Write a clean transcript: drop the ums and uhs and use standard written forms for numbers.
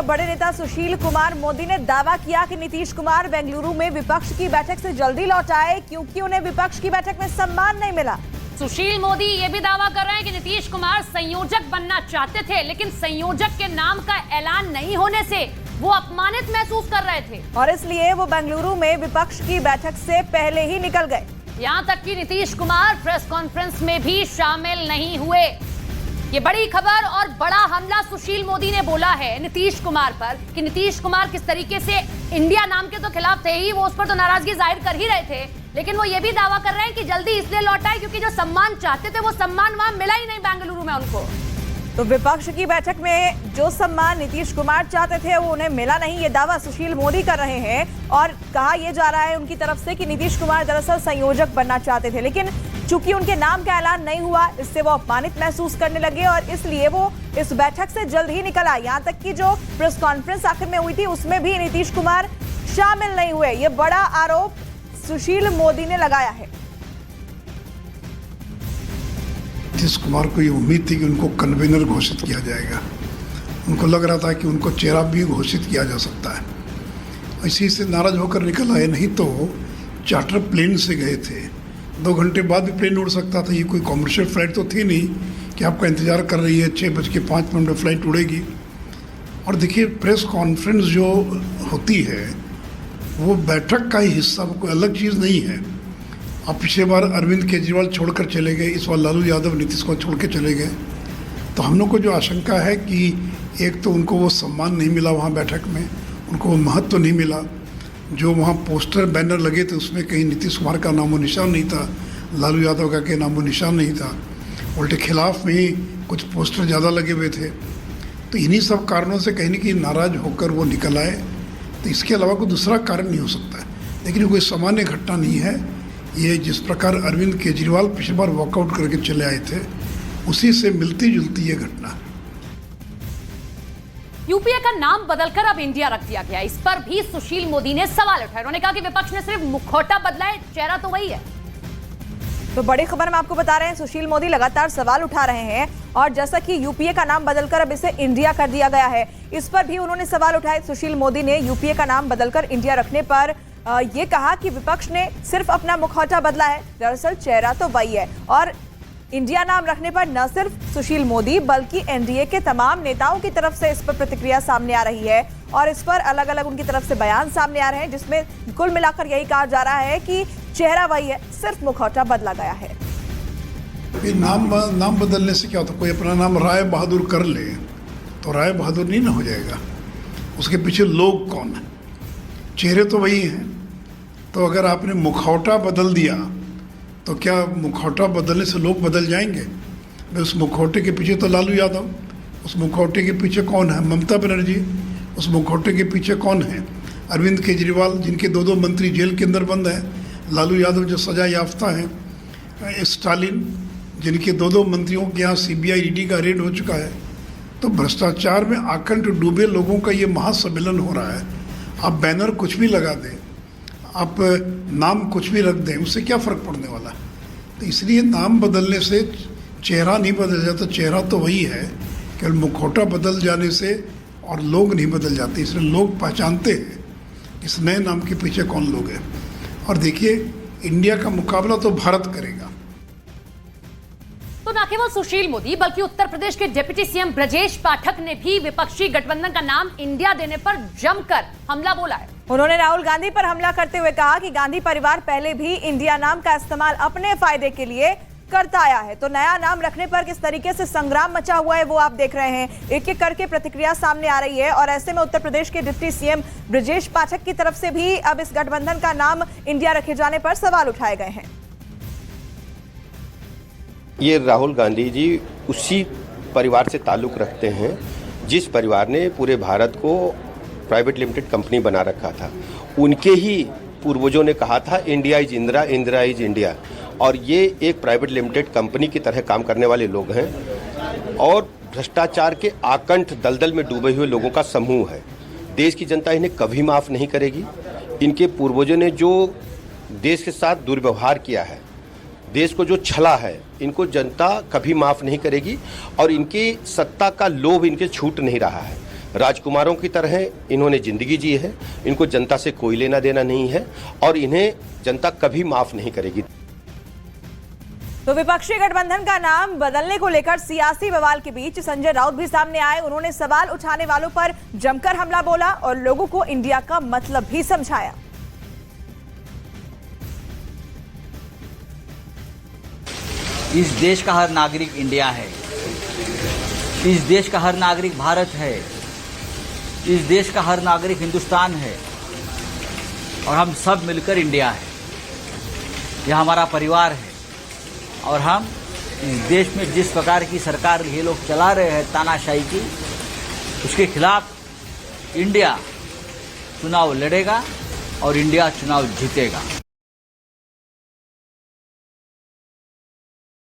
के बड़े नेता सुशील कुमार मोदी ने दावा किया कि नीतीश कुमार बेंगलुरु में विपक्ष की बैठक से जल्दी लौट आए क्योंकि उन्हें विपक्ष की बैठक में सम्मान नहीं मिला। सुशील मोदी ये भी दावा कर रहे हैं कि नीतीश कुमार संयोजक बनना चाहते थे, लेकिन संयोजक के नाम का ऐलान नहीं होने से वो अपमानित महसूस कर रहे थे और इसलिए वो बेंगलुरु में विपक्ष की बैठक से पहले ही निकल गए। यहाँ तक कि नीतीश कुमार प्रेस कॉन्फ्रेंस में भी शामिल नहीं हुए। ये बड़ी खबर और बड़ा हमला सुशील मोदी ने बोला है नीतीश कुमार पर कि नीतीश कुमार किस तरीके से इंडिया नाम के तो खिलाफ थे ही, वो उस पर तो नाराजगी जाहिर कर ही रहे थे, लेकिन वो ये भी दावा कर रहे हैं कि जल्दी इसलिए लौट आए क्योंकि जो सम्मान चाहते थे वो सम्मान वहां मिला ही नहीं बेंगलुरु में उनको। तो विपक्ष की बैठक में जो सम्मान नीतीश कुमार चाहते थे वो उन्हें मिला नहीं, ये दावा सुशील मोदी कर रहे हैं और कहा यह जा रहा है उनकी तरफ से कि नीतीश कुमार दरअसल संयोजक बनना चाहते थे, लेकिन चूंकि उनके नाम का ऐलान नहीं हुआ इससे वो अपमानित महसूस करने लगे और इसलिए वो इस बैठक से जल्द ही निकल आए। यहाँ तक कि जो प्रेस कॉन्फ्रेंस आखिर में हुई थी उसमें भी नीतीश कुमार शामिल नहीं हुए। ये बड़ा आरोप सुशील मोदी ने लगाया है। नीतीश कुमार को ये उम्मीद थी कि उनको कन्वीनर घोषित किया जाएगा, उनको लग रहा था कि उनको चेहरा भी घोषित किया जा सकता है, इसी से नाराज होकर निकल आए। नहीं तो चार्टर प्लेन से गए थे, 2 घंटे बाद भी प्लेन उड़ सकता था, ये कोई कॉमर्शियल फ्लाइट तो थी नहीं कि आपका इंतज़ार कर रही है 6:05 में फ्लाइट उड़ेगी। और देखिए प्रेस कॉन्फ्रेंस जो होती है वो बैठक का ही हिस्सा, कोई अलग चीज़ नहीं है। अब पिछले बार अरविंद केजरीवाल छोड़कर चले गए, इस बार लालू यादव नीतीश को छोड़ के चले गए, तो हम लोग को जो आशंका है कि एक तो उनको वो सम्मान नहीं मिला वहाँ बैठक में, उनको वो महत्व नहीं मिला। जो वहाँ पोस्टर बैनर लगे थे उसमें कहीं नीतीश कुमार का नामो निशान नहीं था, लालू यादव का कहीं नामो निशान नहीं था, उल्टे खिलाफ में ही कुछ पोस्टर ज़्यादा लगे हुए थे। तो इन्हीं सब कारणों से कहीं ना कहीं नाराज होकर वो निकल आए। तो इसके अलावा कोई दूसरा कारण नहीं हो सकता है, लेकिन कोई सामान्य घटना नहीं है। ये जिस प्रकार अरविंद केजरीवाल पिछली बार वॉकआउट करके चले आए थे उसी से मिलती जुलती ये घटना। यूपीए का नाम बदलकर अब इंडिया रख दिया गया, इस पर भी सुशील मोदी ने सवाल उठाए। उन्होंने कहा कि विपक्ष ने सिर्फ मुखौटा बदला है, चेहरा तो वही है। तो बड़ी खबर में आपको बता रहे हैं सुशील मोदी लगातार सवाल उठा रहे हैं और जैसा कि यूपीए का नाम बदलकर अब इसे इंडिया कर दिया गया है, इस पर भी उन्होंने सवाल उठाए। सुशील मोदी ने यूपीए का नाम बदलकर इंडिया रखने पर ये कहा कि विपक्ष ने सिर्फ अपना मुखौटा बदला है, दरअसल चेहरा तो वही है। और इंडिया नाम रखने पर न सिर्फ सुशील मोदी बल्कि एनडीए के तमाम नेताओं की तरफ से इस पर प्रतिक्रिया सामने आ रही है और इस पर अलग अलग उनकी तरफ से बयान सामने आ रहे हैं, जिसमें कुल मिलाकर यही कहा जा रहा है कि चेहरा वही है, सिर्फ मुखौटा बदला गया है। नाम बदलने से क्या होता, कोई अपना नाम राय बहादुर कर ले तो राय बहादुर नहीं ना हो जाएगा, उसके पीछे लोग कौन है, चेहरे तो वही हैं। तो अगर आपने मुखौटा बदल दिया तो क्या मुखौटा बदलने से लोग बदल जाएंगे? भाई उस मुखौटे के पीछे तो लालू यादव, उस मुखौटे के पीछे कौन है, ममता बनर्जी, उस मुखौटे के पीछे कौन है, अरविंद केजरीवाल जिनके 2 मंत्री जेल के अंदर बंद हैं, लालू यादव जो सजा याफ्ता हैं, स्टालिन जिनके 2 मंत्रियों के यहाँ सीबीआई ईडी का रेड हो चुका है। तो भ्रष्टाचार में आकंठ डूबे लोगों का ये महासम्मेलन हो रहा है। आप बैनर कुछ भी लगा दें, आप नाम कुछ भी रख दें, उससे क्या फ़र्क पड़ने वाला है? तो इसलिए नाम बदलने से चेहरा नहीं बदल जाता, चेहरा तो वही है, केवल मुखौटा बदल जाने से और लोग नहीं बदल जाते। इसलिए लोग पहचानते हैं इस नए नाम के पीछे कौन लोग हैं। और देखिए इंडिया का मुकाबला तो भारत करेगा। तो न केवल सुशील मोदी बल्कि उत्तर प्रदेश के डिप्टी सीएम ब्रजेश पाठक ने भी विपक्षी गठबंधन का नाम इंडिया देने पर जमकर हमला बोला है। उन्होंने राहुल गांधी पर हमला करते हुए कहा कि गांधी परिवार पहले भी इंडिया नाम का इस्तेमाल अपने फायदे के लिए करता आया है। तो नया नाम रखने पर किस तरीके से संग्राम मचा हुआ है वो आप देख रहे हैं, एक एक करके प्रतिक्रिया सामने आ रही है। और ऐसे में उत्तर प्रदेश के डिप्टी सीएम ब्रजेश पाठक की तरफ से भी अब इस गठबंधन का नाम इंडिया रखे जाने पर सवाल उठाए गए हैं। ये राहुल गांधी जी उसी परिवार से ताल्लुक़ रखते हैं जिस परिवार ने पूरे भारत को प्राइवेट लिमिटेड कंपनी बना रखा था। उनके ही पूर्वजों ने कहा था India is Indira, Indira is India, और ये एक प्राइवेट लिमिटेड कंपनी की तरह काम करने वाले लोग हैं और भ्रष्टाचार के आकंठ दलदल में डूबे हुए लोगों का समूह है। देश की जनता इन्हें कभी माफ़ नहीं करेगी। इनके पूर्वजों ने जो देश के साथ दुर्व्यवहार किया है, देश को जो छला है, इनको जनता कभी माफ़ नहीं करेगी और इनकी सत्ता का लोभ इनके छूट नहीं रहा है। राजकुमारों की तरह इन्होंने जिंदगी जी है, इनको जनता से कोई लेना देना नहीं है और इन्हें जनता कभी माफ नहीं करेगी। तो विपक्षी गठबंधन का नाम बदलने को लेकर सियासी बवाल के बीच संजय राउत भी सामने आए। उन्होंने सवाल उठाने वालों पर जमकर हमला बोला और लोगों को इंडिया का मतलब भी समझाया। इस देश का हर नागरिक इंडिया है, इस देश का हर नागरिक भारत है, इस देश का हर नागरिक हिंदुस्तान है और हम सब मिलकर इंडिया है। यह हमारा परिवार है और हम इस देश में जिस प्रकार की सरकार ये लोग चला रहे हैं तानाशाही की, उसके खिलाफ इंडिया चुनाव लड़ेगा और इंडिया चुनाव जीतेगा।